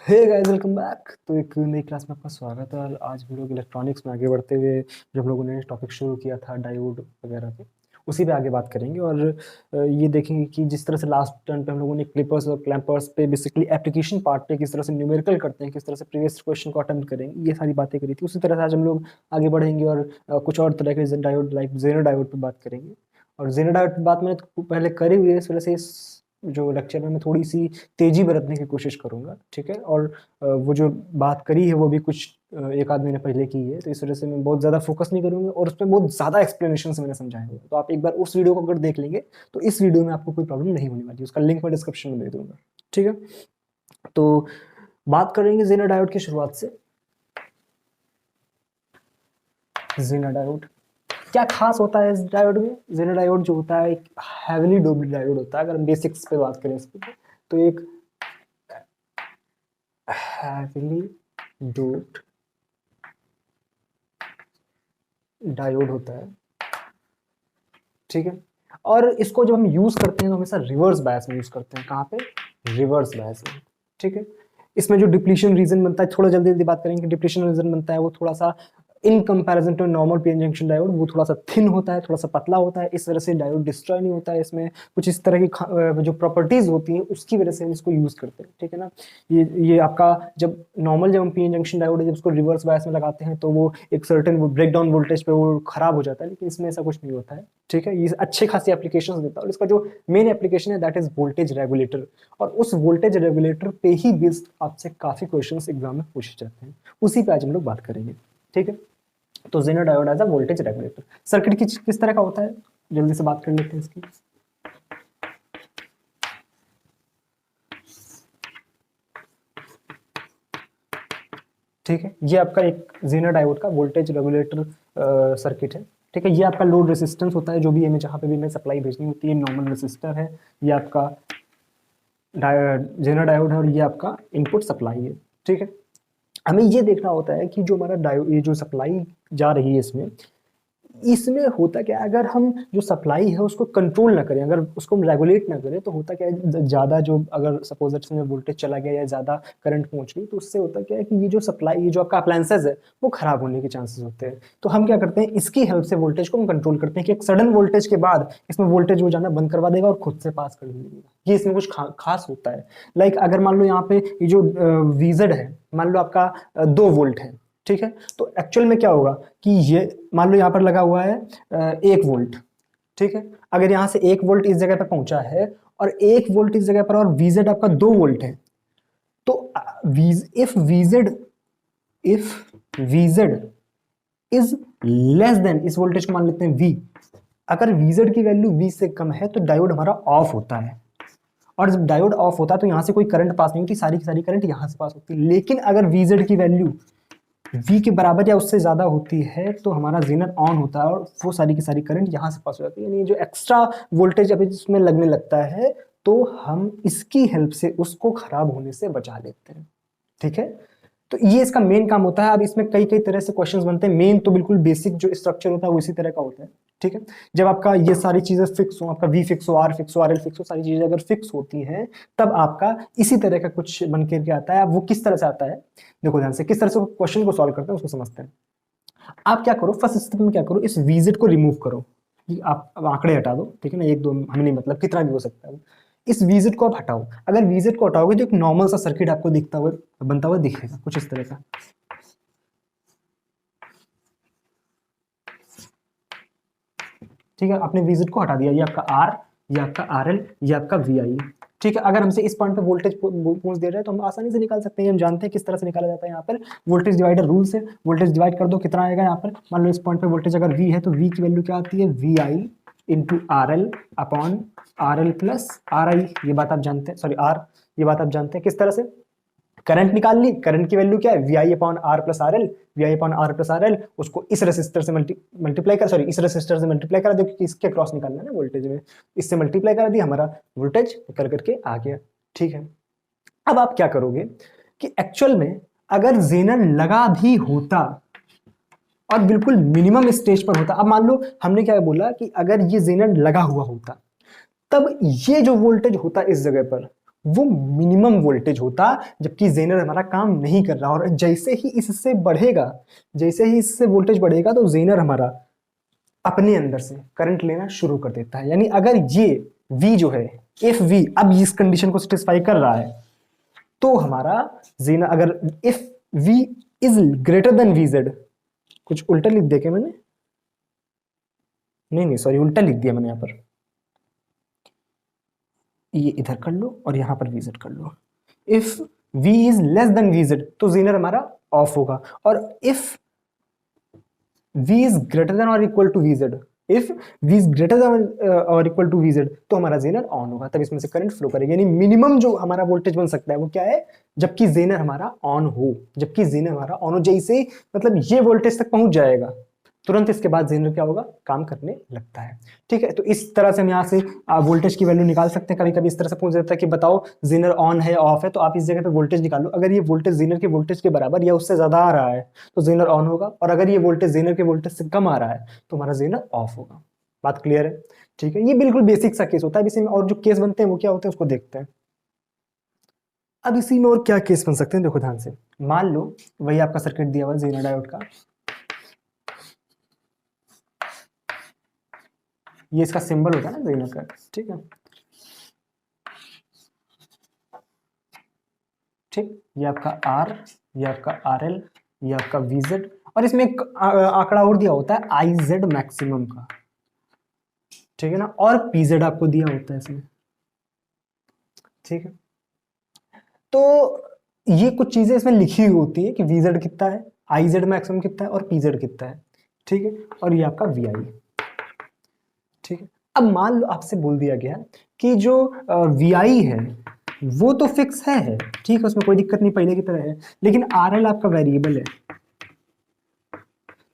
Hey guys, welcome back. तो एक नई क्लास में आपका स्वागत है। और आज हम लोग इलेक्ट्रॉनिक्स में आगे बढ़ते हुए जो हम लोगों ने टॉपिक शुरू किया था डायोड वगैरह पे, उसी पे आगे बात करेंगे। और ये देखेंगे कि जिस तरह से लास्ट टर्न पे हम लोगों ने क्लिपर्स और क्लैंपर्स पे बेसिकली एप्लीकेशन पार्ट पे किस तरह से न्यूमेरिकल करते हैं, किस तरह से प्रीवियस क्वेश्चन को अटेम्प्ट करेंगे, ये सारी बातें करी थी। उसी तरह से आज हम लोग आगे बढ़ेंगे और कुछ और तरह के डायोड लाइक जेनर डायोड पे बात करेंगे। और जेनर डायोड पे बात मैंने तो पहले करी हुई है, इस वजह से इस जो लेक्चर में मैं थोड़ी सी तेजी बरतने की कोशिश करूंगा, ठीक है। और वो जो बात करी है वो भी कुछ एक आध महीने पहले की है, तो इस वजह से मैं बहुत ज़्यादा फोकस नहीं करूंगा और उसमें बहुत ज़्यादा एक्सप्लेनेशन से मैंने समझाया हुआ है। तो आप एक बार उस वीडियो को अगर देख लेंगे तो इस वीडियो में आपको कोई प्रॉब्लम नहीं होने वाली। उसका लिंक मैं डिस्क्रिप्शन में दे दूंगा, ठीक है। तो बात करेंगे जेनर डायोड की शुरुआत से। जेनर डायोड क्या खास होता है इस डायोड में? जेनर डायोड जो होता है एक हैवीली डोप्ड डायोड होता है। अगर हम बेसिक्स पे बात करें इसके, तो एक हैवीली डोप्ड डायोड होता है, ठीक है। और इसको जब हम यूज करते हैं तो हमेशा रिवर्स बायस में यूज करते हैं। कहाँ पे? रिवर्स बायस में, ठीक है। इसमें जो डिप्लीशन रीजन बनता है, थोड़ा जल्दी जल्दी बात करेंगे। डिप्लीशन रीजन बनता है वो थोड़ा सा in comparison to normal PN junction diode वो थोड़ा सा थिन होता है, थोड़ा सा पतला होता है। इस वजह से डायोड डिस्ट्रॉय नहीं होता है। इसमें कुछ इस तरह की जो प्रॉपर्टीज होती हैं उसकी वजह से हम इसको यूज करते हैं, ठीक है ना। ये आपका जब हम पीएन जंक्शन डायोड है, जब उसको रिवर्स बायस में लगाते हैं तो वो एक सर्टेन वो ब्रेक डाउन वोल्टेज पे वो खराब हो जाता है, लेकिन इसमें ऐसा कुछ नहीं होता है, ठीक है। ये अच्छे खासी एप्लीकेशन देता है। और इसका जो मेन एप्लीकेशन है दैट इज वोल्टेज रेगुलेटर। और उस वोल्टेज रेगुलेटर पे ही बेस्ड आपसे काफी क्वेश्चंस एग्जाम में पूछे जाते हैं। उसी पे आज हम लोग बात करेंगे, ठीक है। तो Zener diode as a voltage regulator circuit किस तरह का होता है, जल्दी से बात कर लेते हैं इसकी, ठीक है। ये आपका एक जेनर डायोड का वोल्टेज रेगुलेटर सर्किट है, ठीक है। ये आपका लोड रेजिस्टेंस होता है, जो भी हमें जहां पे भी हमें सप्लाई भेजनी होती है, नॉर्मल रेजिस्टर है। ये आपका जेनर डायोड है और ये आपका इनपुट सप्लाई है, ठीक है। हमें ये देखना होता है कि जो हमारा डायोड, ये जो सप्लाई जा रही है इसमें इसमें होता क्या है, अगर हम जो सप्लाई है उसको कंट्रोल ना करें, अगर उसको हम रेगुलेट ना करें, तो होता क्या है, ज़्यादा जो अगर सपोज इसमें वोल्टेज चला गया या ज़्यादा करंट पहुंच गई, तो उससे होता क्या है कि ये जो सप्लाई, ये जो आपका अप्लायंसेज है वो खराब होने के चांसेस होते हैं। तो हम क्या करते हैं, इसकी हेल्प से वोल्टेज को हम कंट्रोल करते हैं कि एक सडन वोल्टेज के बाद इसमें वोल्टेज हो जाना बंद करवा देगा और खुद से पास कर देगा। ये इसमें कुछ खास होता है। लाइक अगर मान लो यहाँ पे ये जो वीजेड है, मान लो आपका 2 वोल्ट है, ठीक है। तो एक्चुअल में क्या होगा कि ये मान लो यहाँ पर लगा हुआ है 1 वोल्ट, ठीक है। अगर यहाँ से 1 वोल्ट इस जगह पर पहुंचा है और 1 वोल्ट इस जगह पर और वीजेड आपका 2 वोल्ट है, तो if VZ is less then, इस वोल्टेज को मान लेते हैं वी, अगर वीजेड की वैल्यू वी से कम है तो डायोड हमारा ऑफ होता है। और जब डायोड ऑफ होता है तो यहां से कोई करंट पास नहीं होती, सारी की सारी करंट यहां से पास होती है। लेकिन अगर वीजेड की वैल्यू V के बराबर या उससे ज्यादा होती है तो हमारा जेनर ऑन होता है और वो सारी की सारी करंट यहाँ से पास हो जाती है। यानी जो एक्स्ट्रा वोल्टेज अभी इसमें लगने लगता है तो हम इसकी हेल्प से उसको खराब होने से बचा लेते हैं, ठीक है। तो ये इसका मेन काम होता है। अब इसमें कई कई तरह से क्वेश्चंस बनते हैं। मेन तो बिल्कुल बेसिक जो स्ट्रक्चर होता है वो इसी तरह का होता है, ठीक है। जब आपका ये सारी चीजें फिक्स हो, आपका वी फिक्स हो, आर फिक्स हो, आर एल फिक्स हो, सारी चीजें अगर फिक्स होती हैं तब आपका इसी तरह का कुछ बन करके आता है। अब वो किस तरह से आता है, देखो ध्यान से, किस तरह से क्वेश्चन को सॉल्व करते हैं उसको समझते हैं। आप क्या करो, फर्स्ट स्टेप में क्या करो, इस विजिट को रिमूव करो। आप अब आंकड़े हटा दो, ठीक है ना, एक दो हमें नहीं मतलब, कितना भी हो सकता है। इस विजिट को आप हटाओ। अगर विजिट को हटाओगे तो एक नॉर्मल सा सर्किट आपको दिखता हुआ बनता हुआ दिखेगा कुछ इस तरह का, ठीक है। आपने विजिट को हटा दिया, ये आपका आर, ये आपका आर एल, ये आपका वी आई, ठीक है। अगर हमसे इस पॉइंट पे वोल्टेज पूछ दे रहे हैं तो हम आसानी से निकाल सकते हैं। हम जानते हैं किस तरह से निकाला जाता है। यहाँ पर वोल्टेज डिवाइडर रूल से वोल्टेज डिवाइड कर दो, कितना आएगा यहाँ पर, मान लो इस पॉइंट पे वोल्टेज अगर वी है तो वी की वैल्यू क्या आती है, V I into R L upon R L plus R I. ये बात आप जानते हैं, सॉरी आर, ये बात आप जानते हैं। किस तरह से करंट निकाल ली, करंट की वैल्यू क्या है, V I upon R plus R L, V I upon R plus R L, उसको इस रेसिस्टर से मल्टीप्लाई कर, सॉरी इस रेसिस्टर से मल्टीप्लाई करा दो क्योंकि इसके क्रॉस निकालना है ना वोल्टेज में, इससे मल्टीप्लाई करा दिया, हमारा वोल्टेज निकल करके आ गया, ठीक है। अब आप क्या करोगे कि एक्चुअल में अगर जेनर लगा भी होता और बिल्कुल मिनिमम स्टेज पर होता, अब मान लो हमने क्या बोला कि अगर ये जेनर लगा हुआ होता तब ये जो वोल्टेज होता इस जगह पर वो मिनिमम वोल्टेज होता, जबकि जेनर हमारा काम नहीं कर रहा। और जैसे ही इससे बढ़ेगा, जैसे ही इससे वोल्टेज बढ़ेगा तो जेनर हमारा अपने अंदर से करंट लेना शुरू कर देता है। यानी अगर ये V जो है, इफ V अब इस कंडीशन को सेटिस्फाई कर रहा है, तो हमारा जेनर, अगर if V is greater then VZ, कुछ उल्टा लिख दिया क्या मैंने? नहीं सॉरी, उल्टा लिख दिया मैंने यहाँ पर। ये इधर कर लो और यहां पर VZ कर लो। If V is less than VZ तो जेनर हमारा ऑफ होगा, और if V is greater than और equal to VZ, if V is greater than और इक्वल टू VZ तो हमारा जेनर ऑन होगा, तब इसमें से करंट फ्लो करेगा। यानी मिनिमम जो हमारा वोल्टेज बन सकता है वो क्या है? जबकि जेनर हमारा ऑन हो, जबकि जेनर हमारा ऑन हो। जैसे मतलब ये वोल्टेज तक पहुंच जाएगा, तुरंत इसके बाद जेनर क्या होगा? काम करने लगता है। ठीक है, तो इस तरह से हम यहाँ से वोल्टेज की वैल्यू निकाल सकते हैं। कभी कभी इस तरह से पूछ देता है कि बताओ जेनर ऑन है ऑफ है, तो आप इस जगह पे वोल्टेज निकालो। अगर ये वोल्टेज जेनर के वोल्टेज के बराबर या उससे ज्यादा आ रहा है तो जेनर ऑन होगा, और अगर ये वोल्टेज जेनर के वोल्टेज से कम आ रहा है तो हमारा जेनर ऑफ होगा। बात क्लियर है? ठीक है, ये बिल्कुल बेसिक सा केस होता है। इसी में और जो केस बनते हैं वो क्या होते हैं उसको देखते हैं। अब इसी में और क्या केस बन सकते हैं, देखो ध्यान से। मान लो वही आपका सर्किट दिया हुआ जेनर डायोड का, ये इसका सिंबल होता है ना जेनर का। ठीक है, ठीक, ये आपका R, ये आपका RL, ये आपका VZ, और इसमें एक आंकड़ा और दिया होता है IZ मैक्सिमम का। ठीक है ना, और PZ आपको दिया होता है इसमें। ठीक है, तो ये कुछ चीजें इसमें लिखी हुई होती है कि VZ कितना है, IZ मैक्सिमम कितना है और PZ कितना है। ठीक है, और ये आपका VI। ठीक है, अब मान लो आपसे बोल दिया गया कि जो VI है वो तो फिक्स है, ठीक है, उसमें कोई दिक्कत नहीं, पहले की तरह है, लेकिन RL आपका वेरिएबल है।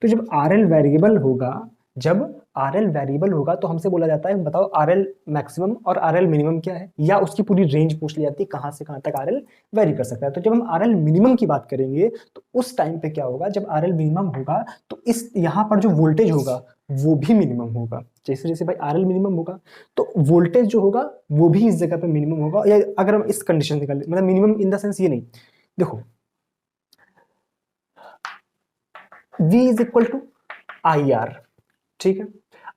तो जब RL वेरिएबल होगा, जब RL वेरिएबल होगा तो हमसे बोला जाता है बताओ RL मैक्सिमम और RL मिनिमम क्या है, या उसकी पूरी रेंज पूछ ली जाती है कहां से कहां तक RL वेरी कर सकता है। तो जब हम RL मिनिमम की बात करेंगे तो उस टाइम पे क्या होगा, जब RL मिनिमम होगा तो इस यहाँ पर जो वोल्टेज होगा वो भी मिनिमम होगा। जैसे जैसे भाई RL मिनिमम होगा तो वोल्टेज जो होगा वो भी इस जगह पे मिनिमम होगा। या अगर हम इस कंडीशन निकाल, मतलब मिनिमम इन द सेंस ये नहीं, देखो V is equal to IR। ठीक है,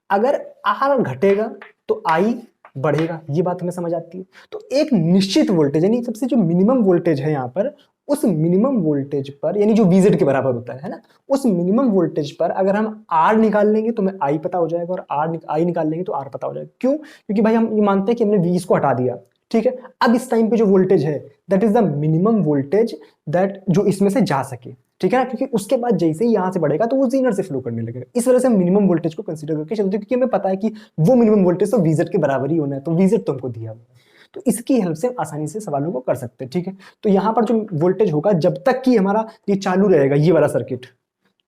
अगर R घटेगा तो I बढ़ेगा, ये बात हमें समझ आती है। तो एक निश्चित वोल्टेज, यानी सबसे जो मिनिमम वोल्टेज है यहाँ पर, उस मिनिमम वोल्टेज पर, यानी जो VZ के बराबर होता है ना, उस मिनिमम वोल्टेज पर अगर हम R निकाल लेंगे तो हमें I पता हो जाएगा, और I निकाल लेंगे तो R पता हो जाएगा। क्यों? क्योंकि भाई हम ये मानते हैं कि हमने V को हटा दिया। ठीक है, अब इस टाइम पे जो वोल्टेज है that is the minimum voltage that जो इसमें से जा सके। ठीक है ना, क्योंकि उसके बाद जैसे ही यहां से बढ़ेगा तो वो जेनर से फ्लो करने लगेगा। इस वजह से हम मिनिमम वोल्टेज को कंसीडर करके चलते हैं, क्योंकि हमें पता है कि वो मिनिमम वोल्टेज तो VZ के बराबर ही होना है, तो VZ तो हमको दिया हुआ है। तो इसकी हेल्प से आसानी से सवालों को कर सकते हैं। ठीक है, तो यहां पर जो वोल्टेज होगा जब तक कि हमारा ये चालू रहेगा ये वाला सर्किट,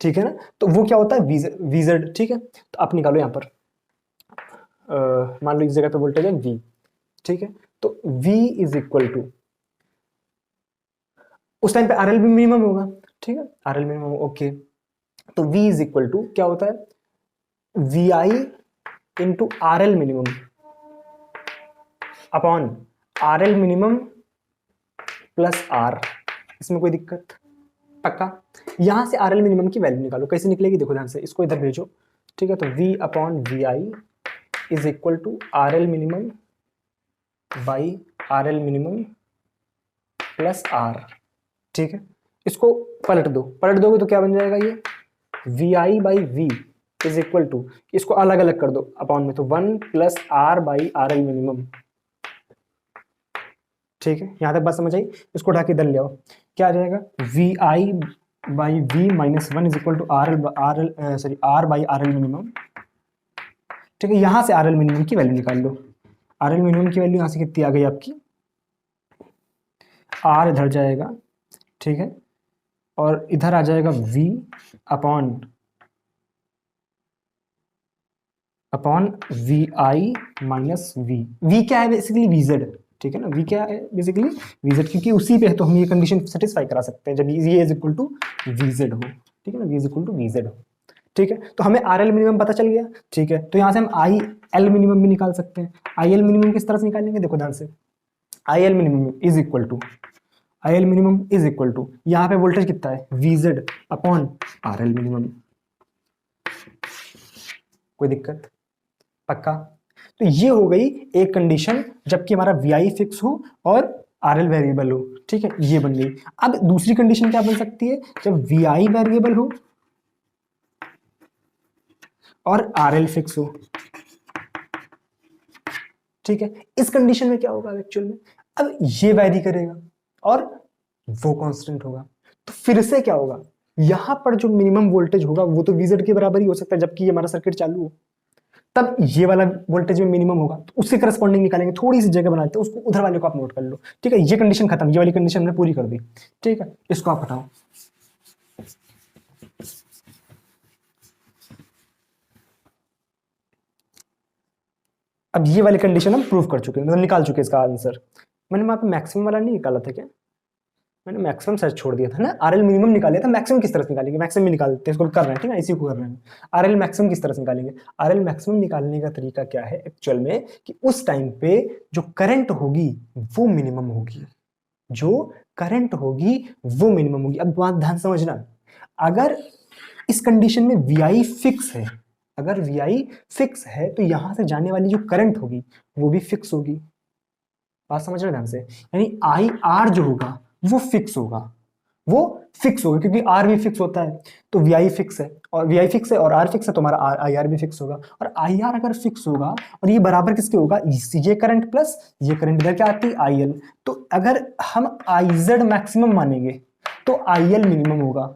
ठीक है ना, तो वो क्या होता है VZ। ठीक है, तो आप निकालो यहां पर, मान लो इस जगह पे वोल्टेज है V। ठीक है, तो V इज इक्वल टू, उस टाइम पे RL भी मिनिमम होगा। ठीक है, RL मिनिमम, ओके, तो V इज इक्वल टू क्या होता है, VI into RL minimum upon RL minimum plus R। इसमें कोई दिक्कत? पक्का? यहां से RL मिनिमम की वैल्यू निकालो, कैसे निकलेगी देखो ध्यान से, इसको इधर भेजो। ठीक है, तो V upon VI is equal to RL minimum by RL minimum plus R। ठीक है, इसको पलट दो, पलट दोगे तो क्या बन जाएगा, ये VI by V is equal to, इसको अलग अलग कर दो अपॉन में, तो 1 plus R by RL minimum. ठीक है, यहां तक बात समझ आई? इसको उठा के इधर ले आओ, क्या आ जाएगा, VI by V minus 1 is equal to R by RL minimum. ठीक है, यहां से RL मिनिमम की वैल्यू निकाल लो। RL मिनिमम की वैल्यू यहां से कितनी आ गई आपकी, R इधर जाएगा, ठीक है, और इधर आ जाएगा V upon VI minus V क्या है बेसिकली, VZ। ठीक है ना, V क्या है बेसिकली, VZ, क्योंकि उसी पे है तो हम ये कंडीशन सेटिस्फाई करा सकते हैं जब ये इज इक्वल टू VZ हो। ठीक है ना, V is equal to VZ हो। ठीक है, तो हमें RL मिनिमम पता चल गया। ठीक है, तो यहां से हम IL मिनिमम भी निकाल सकते हैं। IL मिनिमम किस तरह से निकालेंगे, देखो ध्यान से, I L minimum is equal to, I L minimum is equal to, यहाँ पे वोल्टेज कितना है, V Z upon R L minimum. कोई दिक्कत? पक्का? तो ये हो गई एक कंडीशन जबकि हमारा वी आई फिक्स हो और आर एल वेरिएबल हो, ठीक है, ये बन गई। अब दूसरी कंडीशन क्या बन सकती है, जब वी आई वेरिएबल हो और आर एल फिक्स हो, ठीक है। इस कंडीशन में क्या होगा एक्चुअल में, अब ये वैरी करेगा और वो कांस्टेंट होगा, तो फिर से क्या होगा, यहां पर जो मिनिमम वोल्टेज होगा वो तो वीजेड के बराबर ही हो सकता है जबकि ये हमारा सर्किट चालू हो, तब ये वाला वोल्टेज में मिनिमम होगा, तो उससे करस्पॉन्डिंग निकालेंगे, थोड़ी सी जगह बनाते हैं उसको, उधर वाले को आप नोट कर लो, ठीक है। ये कंडीशन खत्म, ये वाली कंडीशन हमने पूरी कर दी, ठीक है, इसको आप हटाओ। अब ये वाली कंडीशन हम प्रूव कर चुके हैं, मतलब निकाल चुके हैं इसका आंसर। मैंने वहां पे मैक्सिमम वाला नहीं निकाला था क्या, मैंने मैक्सिमम सर्च छोड़ दिया था ना, आरएल मिनिमम निकाले था, मैक्सिमम किस तरह से निकालेंगे, मैक्सिमम निकालते हैं, इसको कर रहे हैं, ठीक है, इसी को कर रहे हैं। आरएल मैक्सिमम किस तरह से निकालेंगे, आरएल मैक्सिमम निकालने का तरीका क्या है एक्चुअल में, कि उस टाइम पे जो करंट होगी वो मिनिमम होगी, जो करंट होगी वो मिनिमम होगी। अब बात ध्यान समझना, अगर इस कंडीशन में वी आई फिक्स है, अगर वी आई फिक्स है तो यहां से जाने वाली जो करंट होगी वो भी फिक्स होगी, बात समझना ध्यान से, यानी आई आर जो होगा वो फिक्स होगा, वो फिक्स होगा क्योंकि आर भी फिक्स होता है, तो वी आई फिक्स है और वी आई फिक्स है और आर फिक्स है तो हमारा आई आर भी फिक्स होगा, और आई आर अगर फिक्स होगा और ये बराबर किसके होगा, ये करंट प्लस ये करंट, इधर क्या आती है आई एल, तो अगर हम आई जेड मैक्सिमम मानेंगे तो आई एल मिनिमम होगा,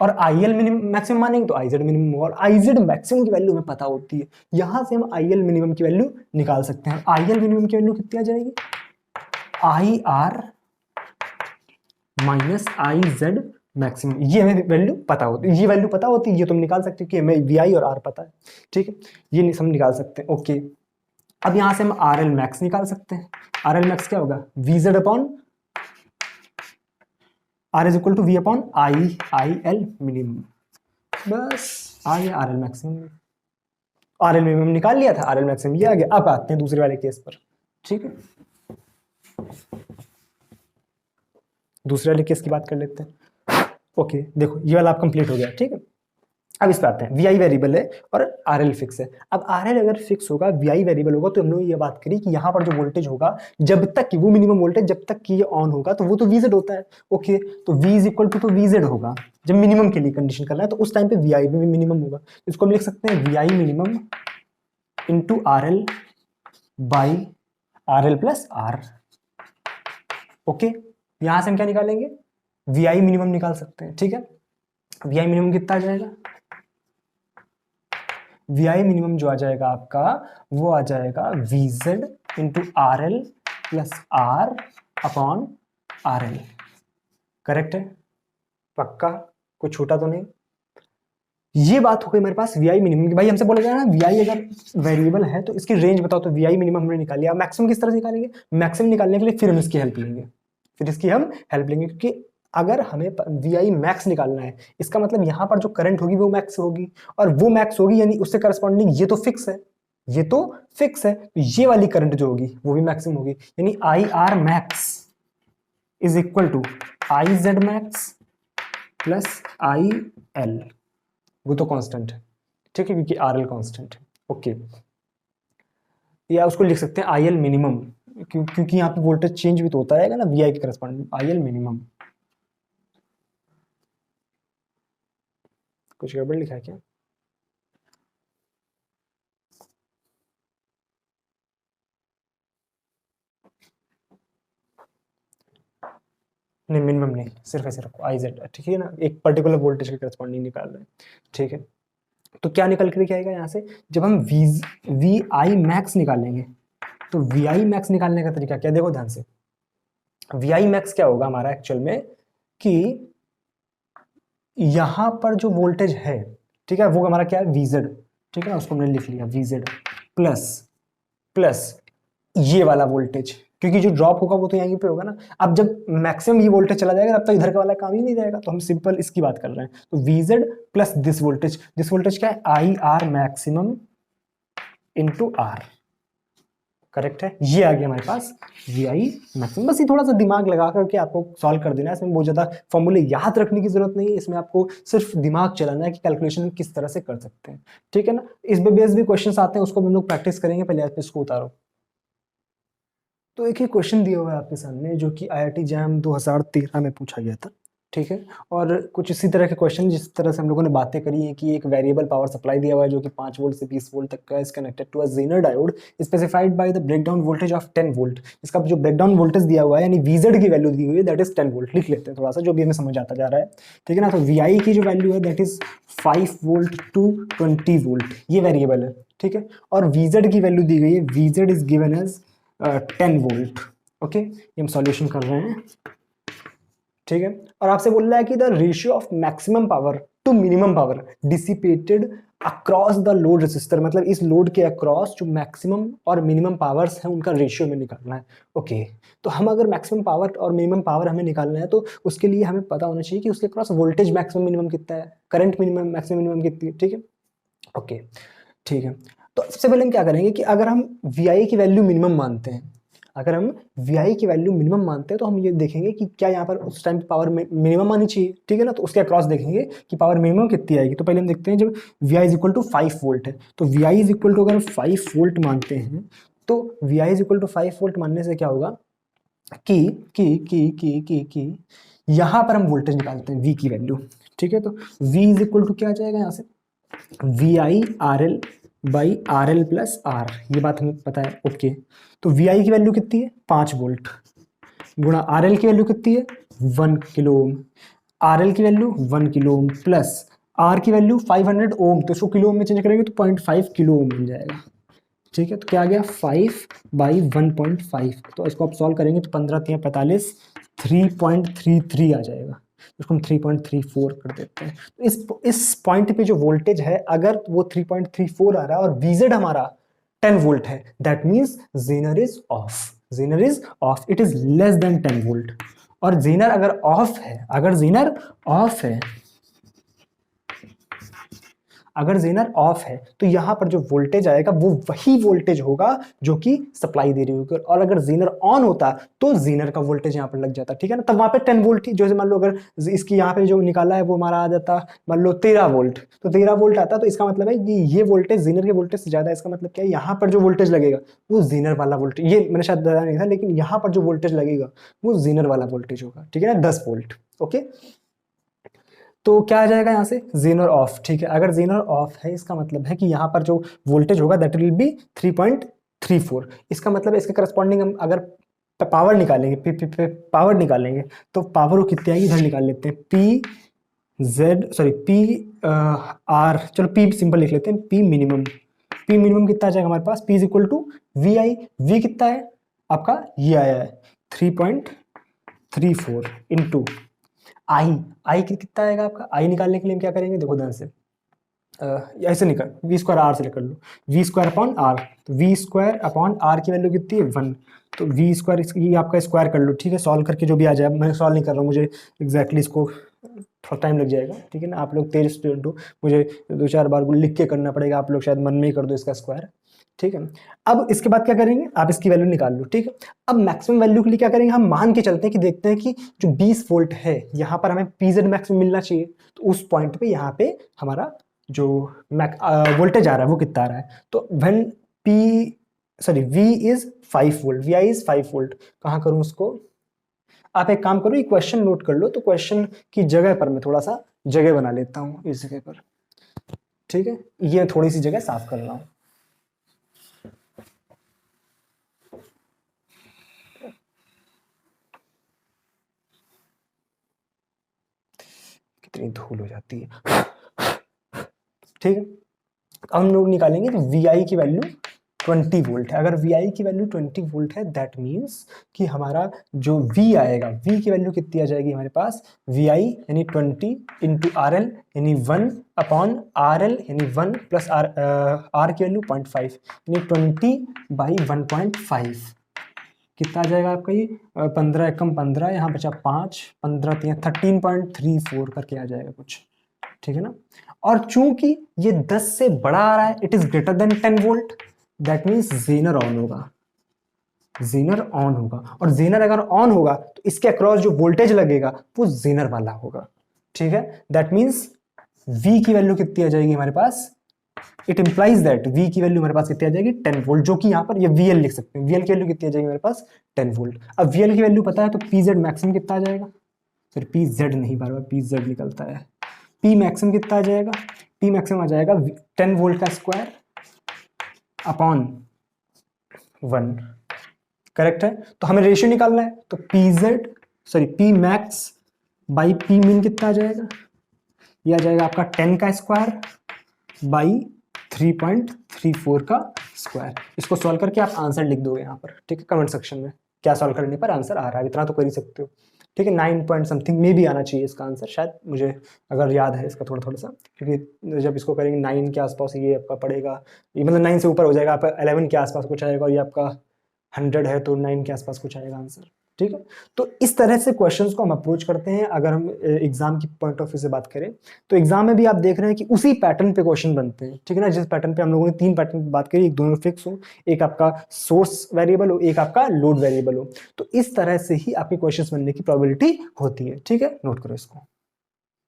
और आई एल मिनिमम मैक्सिमम मानेंगे तो आई जेड मिनिमम होगा, और आई जेड मैक्सिमम की वैल्यू हमें पता होती है, यहां से हम आई एल मिनिमम की वैल्यू निकाल सकते हैं। आई एल मिनिमम की वैल्यू कितनी आ जाएगी, I R minus I Z maximum, ये हमें वैल्यू पता होती है, ये वैल्यू पता होती है, ये तुम निकाल सकते हो कि हमें वी आई और आर पता है, ठीक है, ये हम निकाल सकते हैं, ओके। अब यहां से हम आर एल मैक्स निकाल सकते हैं, आर एल मैक्स क्या होगा, V Z upon R is equal to V upon I I L minimum, बस आ गया R L maximum, R L minimum निकाल लिया था, आर एल मैक्सिमम ये आ गया। अब आते हैं दूसरे वाले केस पर, ठीक है, दूसरे वाले केस की बात कर लेते हैं। ओके देखो ये वाला आप कंप्लीट हो गया, ठीक है। अब इस पे आते हैं, वी आई वेरिएबल है और आर एल फिक्स है। अब आर एल अगर फिक्स होगा, वी आई वेरिएबल होगा, तो हमने ये बात करी कि यहाँ पर जो वोल्टेज होगा जब तक कि वो मिनिमम वोल्टेज जब तक कि ये ऑन होगा तो वो तो वीजेड होता है, ओके, तो वी इज इक्वल टू तो वीजेड होगा, जब मिनिमम के लिए कंडीशन करना है तो उस टाइम पे वी आई भी मिनिमम होगा, इसको हम लिख सकते हैं V I minimum into R L by R L plus R, okay. यहां से हम क्या निकालेंगे, वी आई मिनिमम निकाल सकते हैं, ठीक है। वी आई मिनिमम कितना आ जाएगा, वी आई मिनिमम जो आ जाएगा आपका वो आ जाएगा V Z into R L plus R upon R L, correct है, पक्का, कुछ छूटा तो नहीं। ये बात हो गई मेरे पास वी आई मिनिमम की। भाई हमसे बोला जाए ना वी आई अगर वेरिएबल है तो इसकी रेंज बताओ, तो वी आई मिनिमम हमने निकाल लिया, मैक्सिमम किस तरह से निकालेंगे, मैक्सिमम निकालने के लिए फिर हम इसकी हेल्प लेंगे, फिर इसकी हम हेल्प लेंगे, क्योंकि अगर हमें वी आई मैक्स निकालना है इसका मतलब यहां पर जो करंट होगी वो मैक्स होगी, और वो मैक्स होगी यानी उससे करस्पॉन्डिंग ये तो फिक्स है, ये तो फिक्स है, तो ये वाली करंट जो होगी वो भी मैक्सिमम होगी, यानी I R max is equal to I Z max plus I L, वो तो कांस्टेंट है, ठीक है, क्योंकि आर एल कांस्टेंट है, ओके। या उसको लिख सकते हैं आई एल मिनिमम, क्योंकि यहाँ पे वोल्टेज चेंज भी तो होता रहेगा ना वी आई के करस्पॉन्डिंग, आई एल मिनिमम। कुछ गड़बड़ लिखा है क्या, नहीं मिनिमम नहीं, सिर्फ ऐसे रखो आई जेड, ठीक है ना, एक पर्टिकुलर वोल्टेज के करस्पॉन्डिंग निकाल रहे हैं, ठीक है। तो क्या निकल के आएगा यहाँ से, जब हम वी आई मैक्स निकालेंगे तो वी आई मैक्स निकालने का तरीका क्या, देखो ध्यान से, वी आई मैक्स क्या होगा हमारा एक्चुअल में, कि यहां पर जो वोल्टेज है, ठीक है, वो हमारा क्या है वीजेड, ठीक है ना, उसको हमने लिख लिया वीजेड प्लस प्लस ये वाला वोल्टेज, क्योंकि जो ड्रॉप होगा वो तो यहीं पे होगा ना। अब जब मैक्सिमम ये वोल्टेज चला जाएगा तब तो इधर का वाला काम ही नहीं रहेगा, तो हम सिंपल इसकी बात कर रहे हैं, तो वीजेड प्लस दिस वोल्टेज क्या है, I R maximum into R, correct है, ये आ गया हमारे पास वी आई मैक्सिमम। बस ये थोड़ा सा दिमाग लगा करके आपको सॉल्व कर देना है, इसमें बहुत ज़्यादा फॉर्मूले याद रखने की जरूरत नहीं है, इसमें आपको सिर्फ दिमाग चलाना है कि कैलकुलेशन किस तरह से कर सकते हैं, ठीक है ना। इस बेस भी क्वेश्चन आते हैं, उसको भी हम लोग प्रैक्टिस करेंगे, पहले आप इसको उतारो। तो एक ही क्वेश्चन दिया हुआ है आपके सामने जो कि IIT जैम 2013 में पूछा गया था, ठीक है। और कुछ इसी तरह के क्वेश्चन जिस तरह से हम लोगों ने बातें करी है कि एक वेरिएबल पावर सप्लाई दिया हुआ है जो कि 5 वोल्ट से 20 वोल्ट तक का is connected to a Zener diode specified by the breakdown voltage of 10 volt. इसका जो ब्रेकडाउन वोल्टेज दिया हुआ है यानी VZ की वैल्यू दी हुई है दैट इज 10 वोल्ट। लिख लेते हैं थोड़ा सा जो भी हमें समझ आता जा रहा है, ठीक है ना। तो VI की जो वैल्यू है that is 5 volt to 20 volt, ये वेरिएबल है, ठीक है। और VZ की वैल्यू दी गई है, VZ is given as 10 volt. Okay, ये हम सॉल्यूशन कर रहे हैं, ठीक है। और आपसे बोल रहा है कि the ratio of maximum power to minimum power dissipated across the load resistor, मतलब इस लोड के अक्रॉस जो मैक्सिमम और मिनिमम पावर्स हैं उनका रेशियो में निकालना है। ओके, तो हम अगर मैक्सिमम पावर और मिनिमम पावर हमें निकालना है तो उसके लिए हमें पता होना चाहिए कि उसके अक्रॉस वोल्टेज मैक्सिमम मिनिमम कितना है, करंट मिनिमम मैक्सिमम मिनिमम कितनी है, ठीक है। ओके, ठीक है। तो सबसे पहले हम क्या करेंगे कि अगर हम VI की वैल्यू मिनिमम मानते हैं, अगर हम VI की वैल्यू मिनिमम मानते हैं तो हम ये देखेंगे कि क्या यहाँ पर उस टाइम पे पावर मिनिमम आनी चाहिए, ठीक है ना। तो उसके अक्रॉस देखेंगे कि पावर मिनिमम कितनी आएगी। तो पहले हम देखते हैं जब VI is equal to 5 volt है, तो VI इज इक्वल टू अगर 5 वोल्ट मानते हैं तो VI is equal to 5 volt मानने से क्या होगा कि यहाँ पर हम वोल्टेज निकालते हैं V की वैल्यू, ठीक है। तो V इज इक्वल टू क्या आ जाएगा यहाँ से VI RL by RL plus R, ये बात हमें पता है। ओके, तो VI की वैल्यू कितनी है 5 वोल्ट गुणा RL की वैल्यू कितनी है 1 किलो ओम, RL की value 1 kilo ohm plus R की वैल्यू 500 ओम, तो इसको किलो ओम में चेंज करेंगे तो 0.5 किलो ओम बन जाएगा, ठीक है। तो क्या आ गया 5 बाई 1.5, तो इसको आप सॉल्व करेंगे तो 15 3 45 3.33 आ जाएगा, इसको हम 3.34 कर देते हैं। तो इस पॉइंट पे जो वोल्टेज है अगर वो 3.34 आ रहा है और VZ हमारा 10 वोल्ट है that means Zener is off, Zener is off, it is less than 10 volt. और जेनर अगर ऑफ है, अगर जेनर ऑफ है, अगर जेनर ऑफ है तो यहाँ पर जो वोल्टेज आएगा वो वही वोल्टेज होगा जो कि सप्लाई दे रही होगी। और अगर जेनर ऑन होता तो जेनर का वोल्टेज यहाँ पर लग जाता, ठीक है ना। तब वहाँ पे 10 वोल्ट थी, जैसे मान लो अगर इसकी यहाँ पे जो निकाला है वो हमारा आ जाता मान लो 13 वोल्ट, तो 13 वोल्ट आता तो इसका मतलब है कि ये वोल्टेज जेनर के वोल्टेज से ज्यादा है। इसका मतलब क्या है, यहाँ पर जो वोल्टेज लगेगा वो जेनर वाला वोल्टेज, ये मैंने शायद बताया नहीं था, लेकिन यहाँ पर जो वोल्टेज लगेगा वो जेनर वाला वोल्टेज होगा, ठीक है ना, 10 वोल्ट। ओके, तो क्या आ जाएगा यहाँ से जेनर ऑफ, ठीक है। अगर जेनर ऑफ है इसका मतलब है कि यहाँ पर जो वोल्टेज होगा दैट विल बी 3.34। इसका मतलब है इसके करस्पॉन्डिंग हम अगर पावर निकालेंगे, पावर निकालेंगे तो पावर वो कितनी आएगी, इधर निकाल लेते हैं PR, चलो P सिंपल लिख लेते हैं, P मिनिमम कितना आ जाएगा हमारे पास, P is equal to VI, V कितना है आपका, ये आया है 3.34 इंटू आई कितना आएगा आपका, आई निकालने के लिए हम क्या करेंगे, देखो ध्यान से ऐसे निकल वी स्क्वायर आर से कर लो, वी स्क्वायर अपॉन आर, तो वी स्क्वायर अपॉन आर की वैल्यू कितनी है 1, तो वी स्क्वायर ये आपका स्क्वायर कर लो, ठीक है। सॉल्व करके जो भी आ जाए, मैं सॉल्व नहीं कर रहा हूँ, मुझे एग्जैक्टली इसको थोड़ा टाइम लग जाएगा, ठीक है ना। आप लोग तेज स्टूडेंट हो, मुझे 2-4 बार लिख के करना पड़ेगा, आप लोग शायद मन में ही कर दो इसका स्क्वायर, ठीक है। अब इसके बाद क्या करेंगे, आप इसकी वैल्यू निकाल लो, ठीक है। अब मैक्सिमम वैल्यू के लिए क्या करेंगे, हम मान के चलते हैं कि देखते हैं कि जो 20 वोल्ट है यहाँ पर हमें PZ मैक्सिमम मिलना चाहिए, तो उस पॉइंट पे यहाँ पे हमारा जो वोल्टेज आ रहा है वो कितना आ रहा है, तो when V is 5 volt, VI is 5 volt, कहाँ करूँ उसको, आप एक काम करो, ये क्वेश्चन नोट कर लो, तो क्वेश्चन की जगह पर मैं थोड़ा सा जगह बना लेता हूँ इस जगह पर, ठीक है। ये थोड़ी सी जगह साफ कर रहा हूँ, कितनी धूल हो जाती है, ठीक है। अब हम लोग निकालेंगे तो VI की वैल्यू 20 वोल्ट है। अगर VI की वैल्यू 20 वोल्ट है दैट मीन्स कि हमारा जो V आएगा, V की वैल्यू कितनी आ जाएगी हमारे पास, VI यानी 20 इंटू RL यानी 1 अपॉन RL यानी 1 प्लस R की वैल्यू 0.5 यानी 20 बाई 1.5 कितना आ जाएगा आपका, ये 15 एकम 15, यहाँ बचा 5, 15 13.34 करके आ जाएगा कुछ, ठीक है ना। और चूंकि ये 10 से बड़ा आ रहा है, it is greater than 10 volt, that means Zener on होगा, जेनर ऑन होगा, और जेनर अगर ऑन होगा तो इसके अक्रॉस जो वोल्टेज लगेगा वो जेनर वाला होगा, ठीक है। दैट मीन्स V की वैल्यू कितनी आ जाएगी हमारे पास, इट इंप्लाइज दैट V की वैल्यू हमारे पास कितनी आ जाएगी 10 वोल्ट, जो कि यहाँ पर ये VL लिख सकते हैं। VL की वैल्यू कितनी आ जाएगी हमारे पास 10 वोल्ट। अब VL की वैल्यू पता है तो PZ मैक्सिमम कितना आ जाएगा, फिर PZ नहीं, बार बार PZ निकलता है। P मैक्सिमम कितना आ जाएगा, P मैक्सिमम आ जाएगा 10 वोल्ट का स्क्वायर अपॉन 1, करेक्ट है। तो हमें रेशियो निकालना है, तो P मैक्स बाई P मिन कितना आ जाएगा, ये आ जाएगा आपका 10 का स्क्वायर बाई 3.34 का स्क्वायर। इसको सॉल्व करके आप आंसर लिख दोगे यहाँ पर, ठीक है, कमेंट सेक्शन में क्या सॉल्व करने पर आंसर आ रहा है, इतना तो कर ही सकते हो, ठीक है। 9 पॉइंट समथिंग में भी आना चाहिए इसका आंसर, शायद मुझे अगर याद है इसका थोड़ा थोड़ा सा, क्योंकि जब इसको करेंगे 9 के आसपास ये आपका पड़ेगा, ये मतलब 9 से ऊपर हो जाएगा, आपका 11 के आसपास कुछ आएगा, और ये आपका 100 है तो 9 के आसपास कुछ आएगा आंसर, ठीक है। तो इस तरह से क्वेश्चंस को हम अप्रोच करते हैं। अगर हम एग्जाम की पॉइंट ऑफ व्यू से बात करें तो एग्जाम में भी आप देख रहे हैं कि उसी पैटर्न पे क्वेश्चन बनते हैं, ठीक है ना। जिस पैटर्न पे हम लोगों ने 3 पैटर्न पे बात करी, एक दोनों फिक्स हो, एक आपका सोर्स वेरिएबल हो, एक आपका लोड वेरिएबल हो, तो इस तरह से ही आपके क्वेश्चंस बनने की प्रोबेबिलिटी होती है, ठीक है, नोट करो इसको।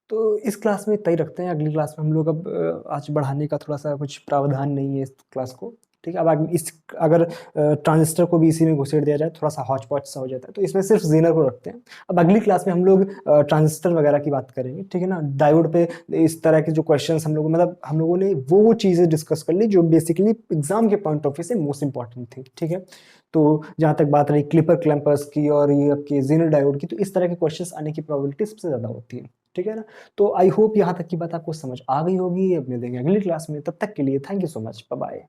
तो इस क्लास में इतना ही रखते हैं, अगली क्लास में हम लोग अब आज बढ़ाने का थोड़ा सा कुछ प्रावधान नहीं है इस क्लास को, ठीक है। अब इस अगर ट्रांजिस्टर को भी इसी में घुसेड़ दिया जाए थोड़ा सा हॉच पॉच सा हो जाता है, तो इसमें सिर्फ जेनर को रखते हैं। अब अगली क्लास में हम लोग ट्रांजिस्टर वगैरह की बात करेंगे, ठीक है ना। डायोड पे इस तरह के जो क्वेश्चंस हम लोग, मतलब हम लोगों ने वो चीज़ें डिस्कस कर ली जो बेसिकली एग्जाम के पॉइंट ऑफ व्यू से मोस्ट इंपॉर्टेंट थी, ठीक है। तो जहाँ तक बात रही क्लिपर क्लैंपर्स की और ये आपके जेनर डायोड की, तो इस तरह के क्वेश्चंस आने की प्रोबेबिलिटी सबसे ज़्यादा होती है, ठीक है ना। तो आई होप यहाँ तक की बात आपको समझ आ गई होगी। अब मिलेंगे अगली क्लास में, तब तक के लिए thank you so much, bye bye.